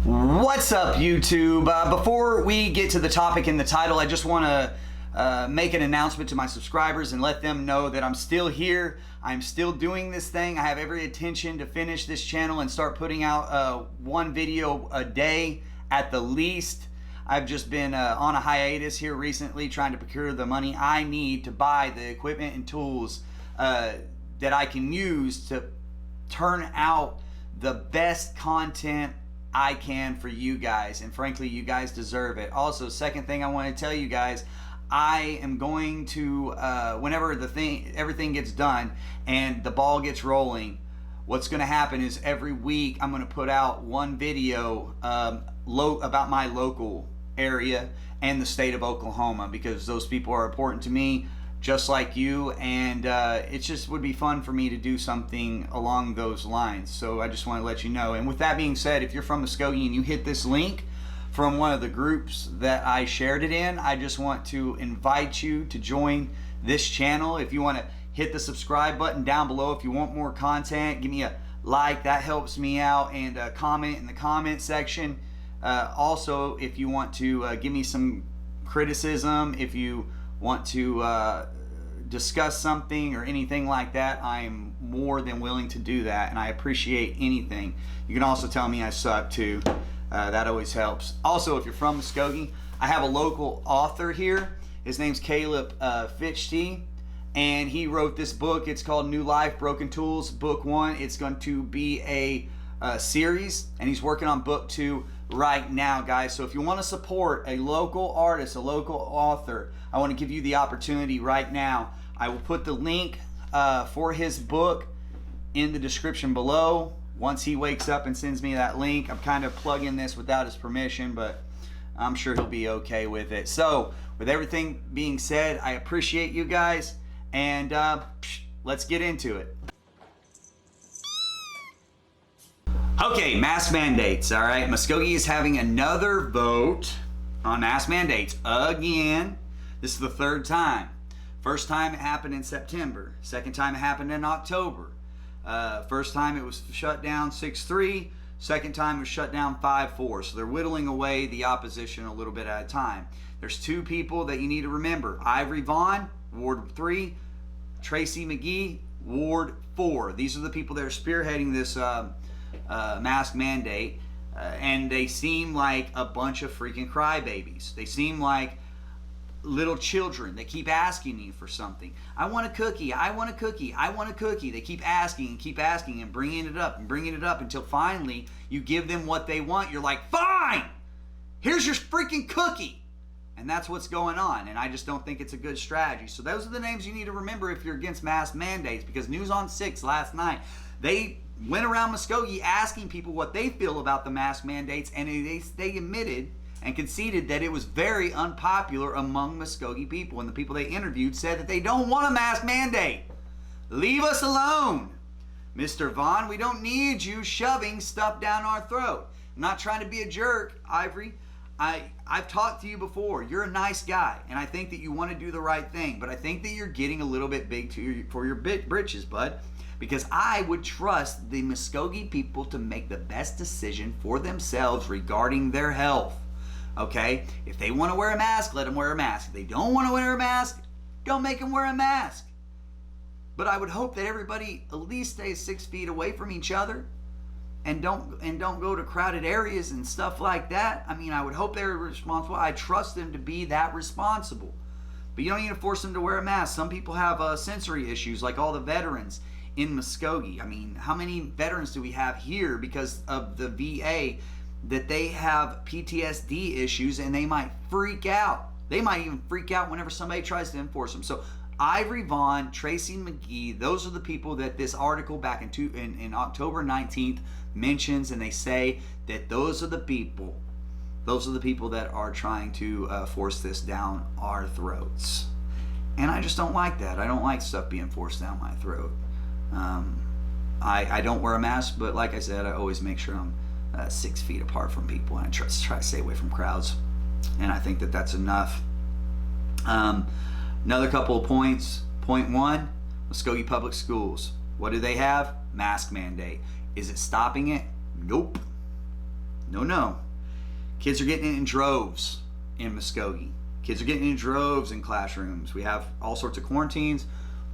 What's up, YouTube? Before we get to the topic in the title, I just want to make an announcement to my subscribers and let them know that I'm still here. I'm still doing this thing. I have every intention to finish this channel and start putting out one video a day at the least. I've just been on a hiatus here recently trying to procure the money I need to buy the equipment and tools that I can use to turn out the best content I can for you guys, and frankly you guys deserve it. Also, second thing I want to tell you guys, I am going to whenever everything gets done and the ball gets rolling, what's going to happen is every week I'm going to put out one video about my local area and the state of Oklahoma, because those people are important to me just like you, and it just would be fun for me to do something along those lines. So I just want to let you know. And with that being said, if you're from Muskogee and you hit this link from one of the groups that I shared it in, I just want to invite you to join this channel. If you want to hit the subscribe button down below, if you want more content, give me a like, that helps me out, and comment in the comment section. Also, if you want to give me some criticism, if you want to discuss something or anything like that, I'm more than willing to do that, and I appreciate anything. You can also tell me I suck too. That always helps. Also, if you're from Muskogee, I have a local author here. His name's Caleb Fichte, and he wrote this book. It's called New Life, Broken Tools, Book 1. It's going to be a series, and he's working on Book 2 right now, guys. So if you want to support a local artist, a local author, I want to give you the opportunity right now. I will put the link for his book in the description below. Once he wakes up and sends me that link, I'm kind of plugging this without his permission, but I'm sure he'll be okay with it. So with everything being said, I appreciate you guys, and let's get into it. Okay, mask mandates, all right? Muskogee is having another vote on mask mandates again. This is the third time. First time it happened in September. Second time it happened in October. First time it was shut down 6-3. Second time it was shut down 5-4. So they're whittling away the opposition a little bit at a time. There's two people that you need to remember. Ivory Vaughn, Ward 3. Tracy McGee, Ward 4. These are the people that are spearheading this mask mandate, and they seem like a bunch of freaking crybabies. They seem like little children. They keep asking you for something. I want a cookie. I want a cookie. I want a cookie. They keep asking and bringing it up until finally you give them what they want. You're like, fine, here's your freaking cookie. And that's what's going on, and I just don't think it's a good strategy. So those are the names you need to remember if you're against mask mandates, because News on 6 last night, they went around Muskogee asking people what they feel about the mask mandates, and they admitted and conceded that it was very unpopular among Muskogee people, and the people they interviewed said that they don't want a mask mandate. Leave us alone. Mr. Vaughn, we don't need you shoving stuff down our throat. I'm not trying to be a jerk, Ivory. I've talked to you before. You're a nice guy, and I think that you want to do the right thing, but I think that you're getting a little bit big for your britches, bud. Because I would trust the Muskogee people to make the best decision for themselves regarding their health. Okay? If they want to wear a mask, let them wear a mask. If they don't want to wear a mask, don't make them wear a mask. But I would hope that everybody at least stays 6 feet away from each other, and don't go to crowded areas and stuff like that. I mean, I would hope they're responsible. I trust them to be that responsible. But you don't need to force them to wear a mask. Some people have sensory issues, like all the veterans in Muskogee. I mean, how many veterans do we have here because of the VA that they have PTSD issues, and they might freak out. They might even freak out whenever somebody tries to enforce them. So Ivory Vaughn, Tracy McGee, those are the people that this article back in October 19th mentions, and they say that those are the people that are trying to force this down our throats. And I just don't like that. I don't like stuff being forced down my throat. I don't wear a mask, but like I said, I always make sure I'm 6 feet apart from people, and I try to stay away from crowds, and I think that that's enough. Another couple of points. Point 1, Muskogee Public Schools. What do they have? Mask mandate. Is it stopping it? Nope. No. Kids are getting it in droves in Muskogee. Kids are getting it in droves in classrooms. We have all sorts of quarantines.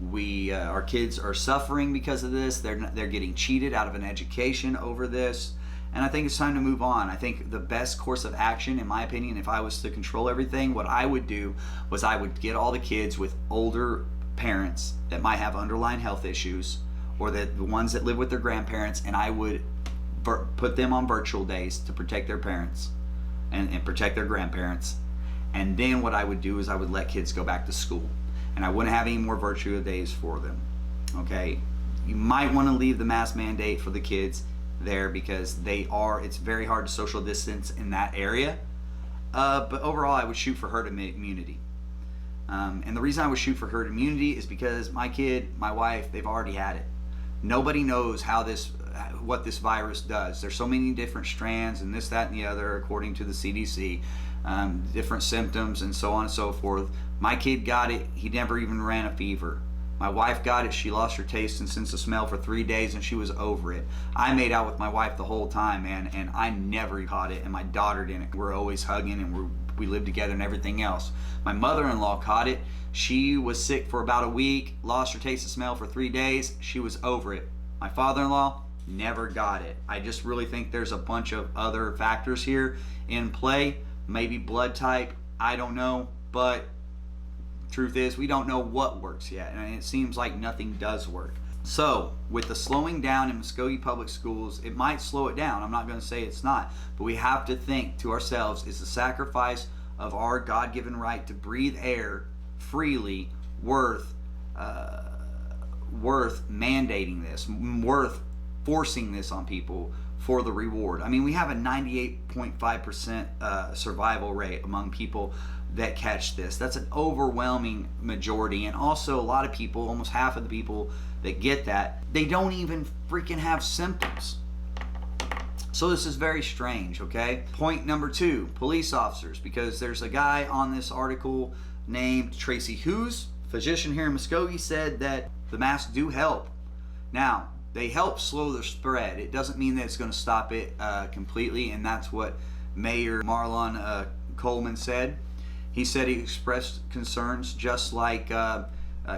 Our kids are suffering because of this. They're getting cheated out of an education over this. And I think it's time to move on. I think the best course of action, in my opinion, if I was to control everything, what I would do was I would get all the kids with older parents that might have underlying health issues, or the ones that live with their grandparents, and I would put them on virtual days to protect their parents and protect their grandparents. And then what I would do is I would let kids go back to school, and I wouldn't have any more virtual days for them. Okay, you might want to leave the mask mandate for the kids there because it's very hard to social distance in that area. But overall, I would shoot for herd immunity. And the reason I would shoot for herd immunity is because my kid, my wife, they've already had it. Nobody knows what this virus does. There's so many different strands and this, that, and the other, according to the CDC, different symptoms and so on and so forth. My kid got it. He never even ran a fever. My wife got it. She lost her taste and sense of smell for 3 days, and she was over it. I made out with my wife the whole time, man, and I never caught it, and my daughter didn't. We're always hugging, and we live together and everything else. My mother-in-law caught it. She was sick for about a week, lost her taste and smell for 3 days. She was over it. My father-in-law never got it. I just really think there's a bunch of other factors here in play. Maybe blood type, I don't know, but truth is we don't know what works yet, and it seems like nothing does work. So with the slowing down in Muskogee Public Schools, it might slow it down. I'm not going to say it's not, but we have to think to ourselves, is the sacrifice of our God-given right to breathe air freely worth mandating this, worth forcing this on people for the reward? I mean, we have a 98.5% survival rate among people that catch this. That's an overwhelming majority. And also a lot of people, almost half of the people that get that, they don't even freaking have symptoms. So this is very strange, okay? Point number 2, police officers, because there's a guy on this article named Tracy Hughes, physician here in Muskogee, said that the masks do help. Now, they help slow the spread. It doesn't mean that it's going to stop it completely, and that's what Mayor Marlon Coleman said. He said he expressed concerns just like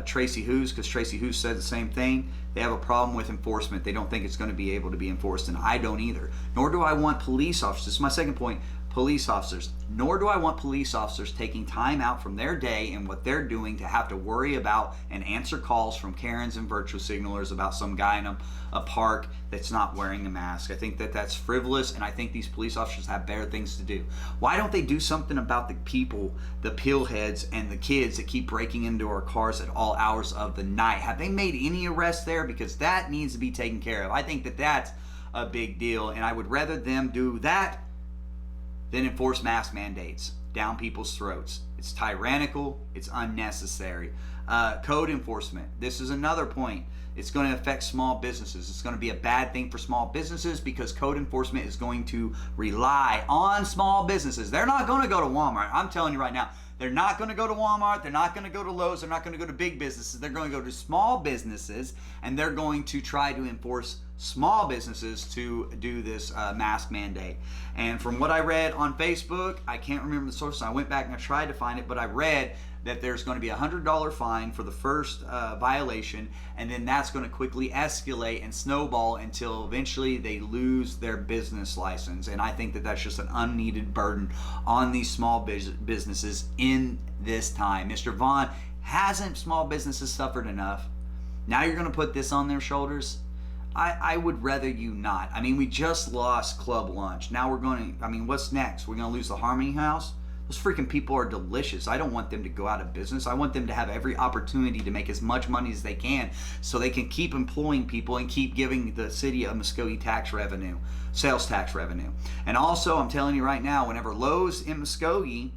Tracy Hughes, because Tracy Hughes said the same thing. They have a problem with enforcement. They don't think it's going to be able to be enforced, and I don't either. Nor do I want police officers. This is my second point. Police officers. Nor do I want police officers taking time out from their day and what they're doing to have to worry about and answer calls from Karens and virtual signalers about some guy in a park that's not wearing a mask. I think that that's frivolous, and I think these police officers have better things to do. Why don't they do something about the people, the pillheads, and the kids that keep breaking into our cars at all hours of the night? Have they made any arrests there? Because that needs to be taken care of. I think that that's a big deal, and I would rather them do that than enforce mask mandates down people's throats. It's tyrannical. It's unnecessary. Code enforcement. This is another point. It's going to affect small businesses. It's going to be a bad thing for small businesses because code enforcement is going to rely on small businesses. They're not going to go to Walmart. I'm telling you right now. They're not going to go to Walmart. They're not going to go to Lowe's. They're not going to go to big businesses. They're going to go to small businesses, and they're going to try to enforce small businesses to do this mask mandate. And from what I read on Facebook, I can't remember the source. I went back and I tried to find it, but I read that there's going to be a $100 fine for the first violation, and then that's going to quickly escalate and snowball until eventually they lose their business license. And I think that that's just an unneeded burden on these small businesses in this time. Mr. Vaughn, hasn't small businesses suffered enough? Now you're going to put this on their shoulders? I would rather you not. I mean, we just lost Club Lunch. Now we're going to, I mean, what's next? We're going to lose the Harmony House? Those freaking people are delicious. I don't want them to go out of business. I want them to have every opportunity to make as much money as they can so they can keep employing people and keep giving the city of Muskogee tax revenue, sales tax revenue. And also, I'm telling you right now, when Lowe's in Muskogee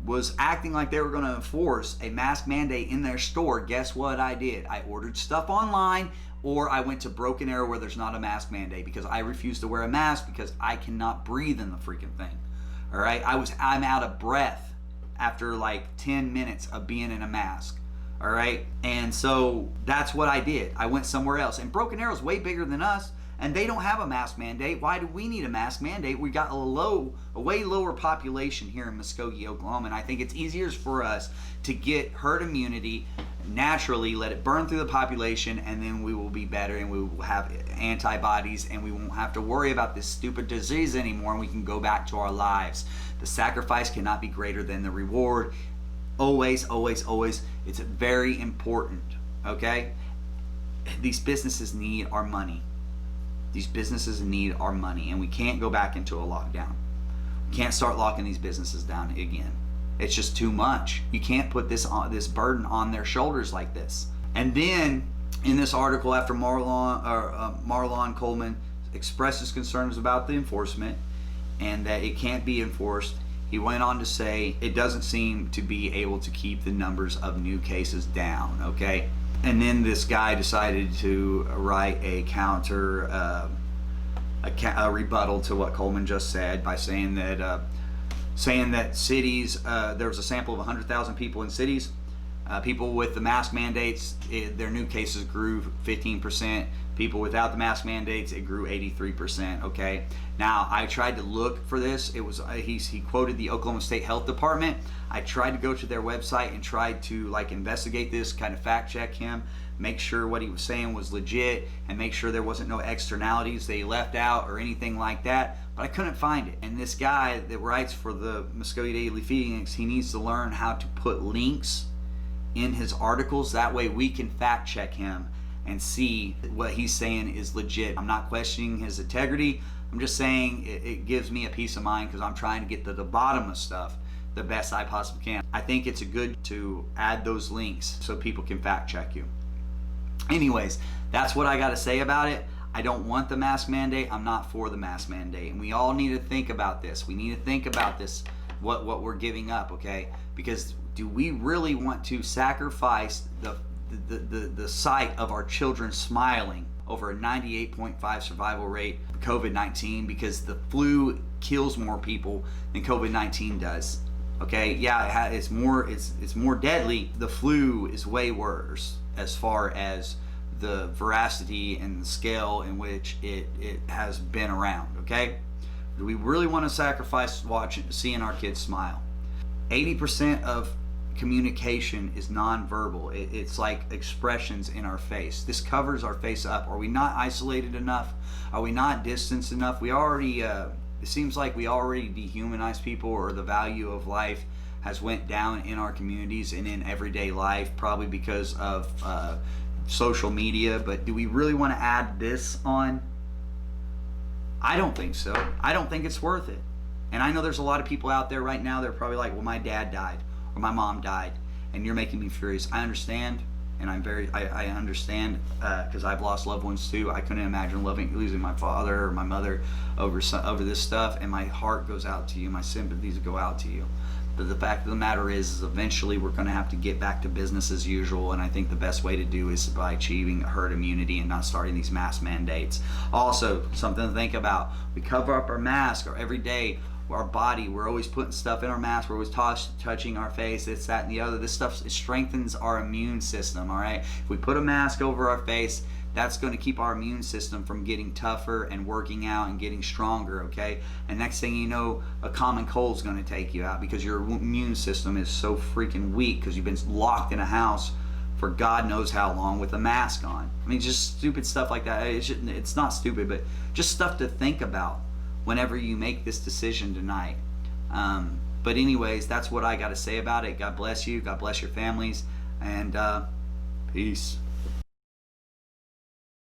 was acting like they were going to enforce a mask mandate in their store, guess what I did? I ordered stuff online, or I went to Broken Arrow where there's not a mask mandate because I refuse to wear a mask because I cannot breathe in the freaking thing. All right, I'm out of breath after like 10 minutes of being in a mask. All right, and so that's what I did. I went somewhere else, and Broken Arrow is way bigger than us, and they don't have a mask mandate. Why do we need a mask mandate? We got a way lower population here in Muskogee, Oklahoma, and I think it's easier for us to get herd immunity naturally, let it burn through the population, and then we will be better, and we will have antibodies, and we won't have to worry about this stupid disease anymore, and we can go back to our lives. The sacrifice cannot be greater than the reward. Always, always, always. It's very important, okay? These businesses need our money. These businesses need our money, and we can't go back into a lockdown. We can't start locking these businesses down again. It's just too much. You can't put this burden on their shoulders like this. And then in this article, after Marlon Coleman expresses concerns about the enforcement and that it can't be enforced, he went on to say it doesn't seem to be able to keep the numbers of new cases down, okay? And then this guy decided to write a counter, a rebuttal to what Coleman just said by saying that cities, there was a sample of 100,000 people in cities. People with the mask mandates, their new cases grew 15%. People without the mask mandates, it grew 83%. Okay. Now I tried to look for this. It was he quoted the Oklahoma State Health Department. I tried to go to their website and tried to investigate this, kind of fact check him, make sure what he was saying was legit, and make sure there wasn't no externalities they left out or anything like that. But I couldn't find it. And this guy that writes for the Muskogee Daily Phoenix, he needs to learn how to put links in his articles. That way we can fact check him and see what he's saying is legit. I'm not questioning his integrity. I'm just saying it gives me a peace of mind because I'm trying to get to the bottom of stuff the best I possibly can. I think it's good to add those links so people can fact check you. Anyways, that's what I got to say about it. I don't want the mask mandate. I'm not for the mask mandate. And we all need to think about this. We need to think about this, what we're giving up, okay? Because do we really want to sacrifice the sight of our children smiling over a 98.5 survival rate of COVID-19 because the flu kills more people than COVID-19 does? Okay, yeah, it's more deadly. The flu is way worse as far as the veracity and the scale in which it has been around. Okay, do we really want to sacrifice seeing our kids smile? 80% of communication is nonverbal. It's like expressions in our face. This covers our face up. Are we not isolated enough? Are we not distanced enough? We already it seems like we already dehumanize people, or the value of life has went down in our communities and in everyday life, probably because of social media. But do we really want to add this on? I don't think so. I don't think it's worth it. And I know there's a lot of people out there right now that are probably like, well, my dad died or my mom died, and you're making me furious. I understand, and I understand because I've lost loved ones too. I couldn't imagine losing my father or my mother over this stuff, and my heart goes out to you. My sympathies go out to you. But the fact of the matter is eventually we're going to have to get back to business as usual, and I think the best way to do is by achieving herd immunity and not starting these mask mandates. Also, something to think about: we cover up our mask or every day. Our body, we're always putting stuff in our mask, we're always touching our face, this, that, and the other. This stuff, it strengthens our immune system, all right? If we put a mask over our face, that's going to keep our immune system from getting tougher and working out and getting stronger, okay? And next thing you know, a common cold is going to take you out because your immune system is so freaking weak because you've been locked in a house for God knows how long with a mask on. I mean, just stupid stuff like that. It's not stupid, but just stuff to think about whenever you make this decision tonight. But anyways, that's what I got to say about it. God bless you. God bless your families. And peace.